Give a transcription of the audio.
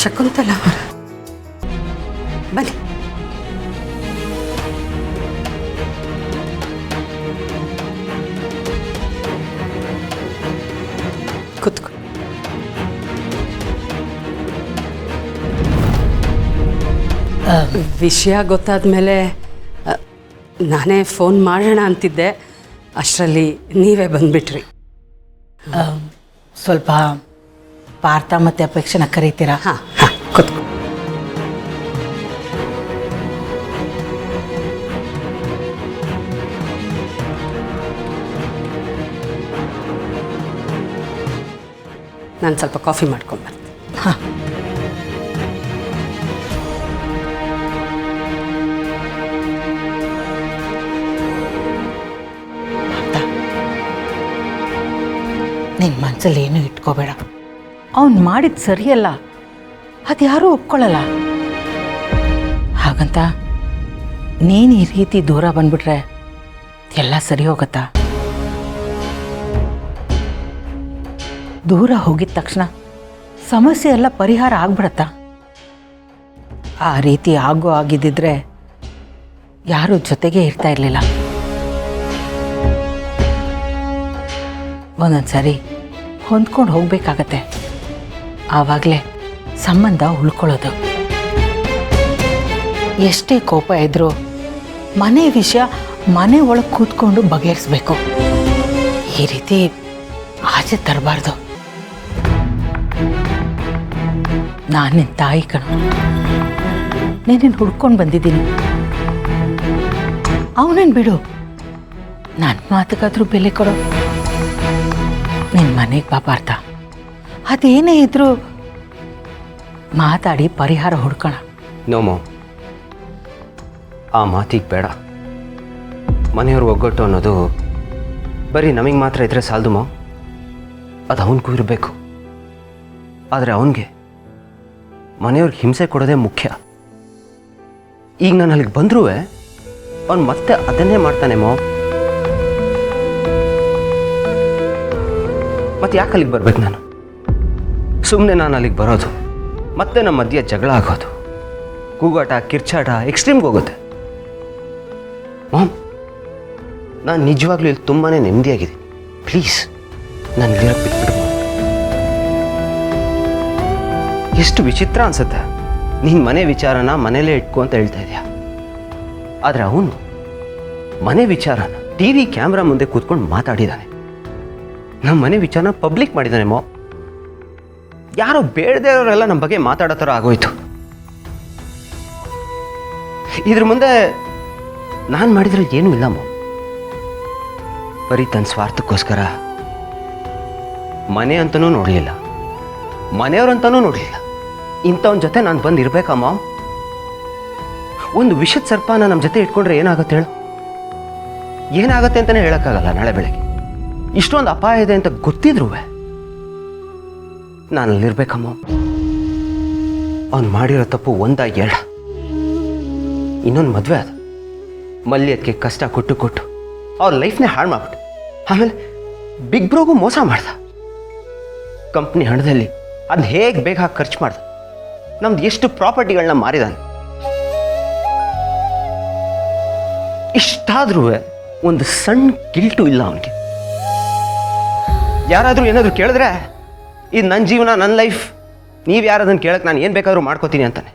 ಶಕುಂತಲ ಬನ್ನಿ. ಕೂತ್ಕೊ. ವಿಷಯ ಗೊತ್ತಾದ ಮೇಲೆ ನಾನೇ ಫೋನ್ ಮಾಡೋಣ ಅಂತಿದ್ದೆ, ಅಷ್ಟರಲ್ಲಿ ನೀವೇ ಬಂದುಬಿಟ್ರಿ. ಸ್ವಲ್ಪ ಪಾರ್ಥ ಮತ್ತು ಅಪೇಕ್ಷೆನ ಕರೀತೀರಾ? ಹಾಂ ಹಾಂ, ಕೂತ್ಕೊ. ನಾನು ಸ್ವಲ್ಪ ಕಾಫಿ ಮಾಡ್ಕೊಂಬರ್ತೀನಿ. ಹಾಂ. ನಿನ್ನ ಮನಸ್ಸಲ್ಲಿ ಏನೂ ಇಟ್ಕೋಬೇಡ. ಅವನು ಮಾಡಿದ್ದು ಸರಿಯಲ್ಲ, ಅದು ಯಾರೂ ಒಪ್ಕೊಳ್ಳಲ್ಲ. ಹಾಗಂತ ನೀನು ಈ ರೀತಿ ದೂರ ಬಂದ್ಬಿಟ್ರೆ ಎಲ್ಲ ಸರಿ ಹೋಗುತ್ತಾ? ದೂರ ಹೋಗಿದ ತಕ್ಷಣ ಸಮಸ್ಯೆ ಎಲ್ಲ ಪರಿಹಾರ ಆಗ್ಬಿಡತ್ತಾ? ಆ ರೀತಿ ಆಗಿದ್ದಿದ್ರೆ ಯಾರೂ ಜೊತೆಗೆ ಇರ್ತಾ ಇರಲಿಲ್ಲ. ಒಂದೊಂದು ಸರಿ ಹೊಂದ್ಕೊಂಡು ಹೋಗ್ಬೇಕಾಗತ್ತೆ, ಆವಾಗಲೇ ಸಂಬಂಧ ಉಳ್ಕೊಳ್ಳೋದು. ಎಷ್ಟೇ ಕೋಪ ಇದ್ರೂ ಮನೆ ವಿಷಯ ಮನೆ ಒಳಗೆ ಕೂತ್ಕೊಂಡು ಬಗೆಹರಿಸ್ಬೇಕು. ಈ ರೀತಿ ಆಚೆ ತರಬಾರ್ದು. ನಾನು ನಿನ್ನ ತಾಯಿ ಕಣು, ನೀನು ಹುಡ್ಕೊಂಡು ಬಂದಿದ್ದೀನಿ. ಅವನೇನು ಬಿಡು, ನನ್ನ ಮಾತುಗಾದ್ರೂ ಬೆಲೆ ಕೊಡೋ. ನಿನ್ನ ಮನೆಗೆ ಬಾ ಪಾರ್ಥ, ಅದೇನೇ ಇದ್ರೂ ಮಾತಾಡಿ ಪರಿಹಾರ ಹುಡ್ಕೋಣ. ನೋಮೋ, ಆ ಮಾತಿಗೆ ಬೇಡ. ಮನೆಯವ್ರು ಒಗ್ಗಟ್ಟು ಅನ್ನೋದು ಬರೀ ನಮಗೆ ಮಾತ್ರ ಇದ್ರೆ ಸಾಲದು ಮೋ, ಅದು ಅವನಿಗೂ ಇರಬೇಕು. ಆದರೆ ಅವನಿಗೆ ಮನೆಯವ್ರಿಗೆ ಹಿಂಸೆ ಕೊಡೋದೇ ಮುಖ್ಯ. ಈಗ ನಾನು ಅಲ್ಲಿಗೆ ಬಂದರೂ ಅವನು ಮತ್ತೆ ಅದನ್ನೇ ಮಾಡ್ತಾನೆ ಮೋ. ಮತ್ತೆ ಯಾಕೆ ಅಲ್ಲಿಗೆ ಬರ್ಬೇಕು ನಾನು? ಸುಮ್ಮನೆ ನಾನು ಅಲ್ಲಿಗೆ ಬರೋದು, ಮತ್ತೆ ನಮ್ಮ ಮಧ್ಯೆ ಜಗಳ ಆಗೋದು, ಕೂಗಾಟ ಕಿರ್ಚಾಟ ಎಕ್ಸ್ಟ್ರೀಮ್ಗೆ ಹೋಗುತ್ತೆ. ಮಾಮ್, ನಾನು ನಿಜವಾಗ್ಲೂ ಇಲ್ಲಿ ತುಂಬಾ ನೆಮ್ಮದಿಯಾಗಿದ್ದೀನಿ. ಪ್ಲೀಸ್ ನಾನು ಇಲ್ಲಿರೋಕ್ಕೆ ಬಿಟ್ಬಿಡು. ಎಷ್ಟು ವಿಚಿತ್ರ ಅನ್ಸುತ್ತೆ, ನೀನು ಮನೆ ವಿಚಾರನ ಮನೇಲೇ ಇಟ್ಕೊ ಅಂತ ಹೇಳ್ತಾ ಇದೆಯಾ. ಆದರೆ ಅವನು ಮನೆ ವಿಚಾರನ ಟಿ ವಿ ಕ್ಯಾಮ್ರಾ ಮುಂದೆ ಕೂತ್ಕೊಂಡು ಮಾತಾಡಿದ್ದಾನೆ. ನಮ್ಮ ಮನೆ ವಿಚಾರನ ಪಬ್ಲಿಕ್ ಮಾಡಿದ್ದಾನೆ ಮೋ. ಯಾರೋ ಬೇಡದೇ ಅವರೆಲ್ಲ ನಮ್ಮ ಬಗ್ಗೆ ಮಾತಾಡೋ ಥರ ಆಗೋಯ್ತು. ಇದ್ರ ಮುಂದೆ ನಾನು ಮಾಡಿದ್ರೆ ಏನೂ ಇಲ್ಲ ಮೋ. ಬರೀ ತನ್ನ ಸ್ವಾರ್ಥಕ್ಕೋಸ್ಕರ ಮನೆ ಅಂತನೂ ನೋಡಲಿಲ್ಲ, ಮನೆಯವ್ರಂತನೂ ನೋಡಲಿಲ್ಲ. ಇಂಥವನ ಜೊತೆ ನಾನು ಬಂದಿರ್ಬೇಕಾ ಮಾಮ್? ಒಂದು ವಿಷದ ಸರ್ಪನ ನಮ್ಮ ಜೊತೆ ಇಟ್ಕೊಂಡ್ರೆ ಏನಾಗುತ್ತೆ ಹೇಳು? ಏನಾಗುತ್ತೆ ಅಂತಲೇ ಹೇಳೋಕ್ಕಾಗಲ್ಲ. ನಾಳೆ ಬೆಳಗ್ಗೆ ಇಷ್ಟೊಂದು ಅಪಾಯ ಇದೆ ಅಂತ ಗೊತ್ತಿದ್ರು ನಾನು ಅಲ್ಲಿರ್ಬೇಕಮ್ಮ. ಅವ್ನು ಮಾಡಿರೋ ತಪ್ಪು ಒಂದ ಎರಡ, ಇನ್ನೊಂದು ಮದುವೆ ಅದು. ಮಲ್ಯದಕ್ಕೆ ಕಷ್ಟ ಕೊಟ್ಟು ಅವ್ರ ಲೈಫ್ನೇ ಹಾಳು ಮಾಡ್ಬಿಟ್ಟು ಆಮೇಲೆ ಬಿಗ್ ಬ್ರೋಗೂ ಮೋಸ ಮಾಡ್ದ. ಕಂಪ್ನಿ ಹಣದಲ್ಲಿ ಅದನ್ನ ಹೇಗೆ ಬೇಗ ಹಾಕಿ ಖರ್ಚು ಮಾಡ್ದ. ನಮ್ದು ಎಷ್ಟು ಪ್ರಾಪರ್ಟಿಗಳನ್ನ ಮಾರಿದಾನೆ. ಇಷ್ಟಾದ್ರೂ ಒಂದು ಸಣ್ಣ ಗಿಲ್ಟು ಇಲ್ಲ ಅವನಿಗೆ. ಯಾರಾದರೂ ಏನಾದರೂ ಕೇಳಿದ್ರೆ ಇದು ನನ್ನ ಜೀವನ, ನನ್ನ ಲೈಫ್, ನೀವು ಯಾರದನ್ನು ಕೇಳಕ್ಕೆ ನಾನು ಏನು ಬೇಕಾದರೂ ಮಾಡ್ಕೋತೀನಿ ಅಂತಾನೆ.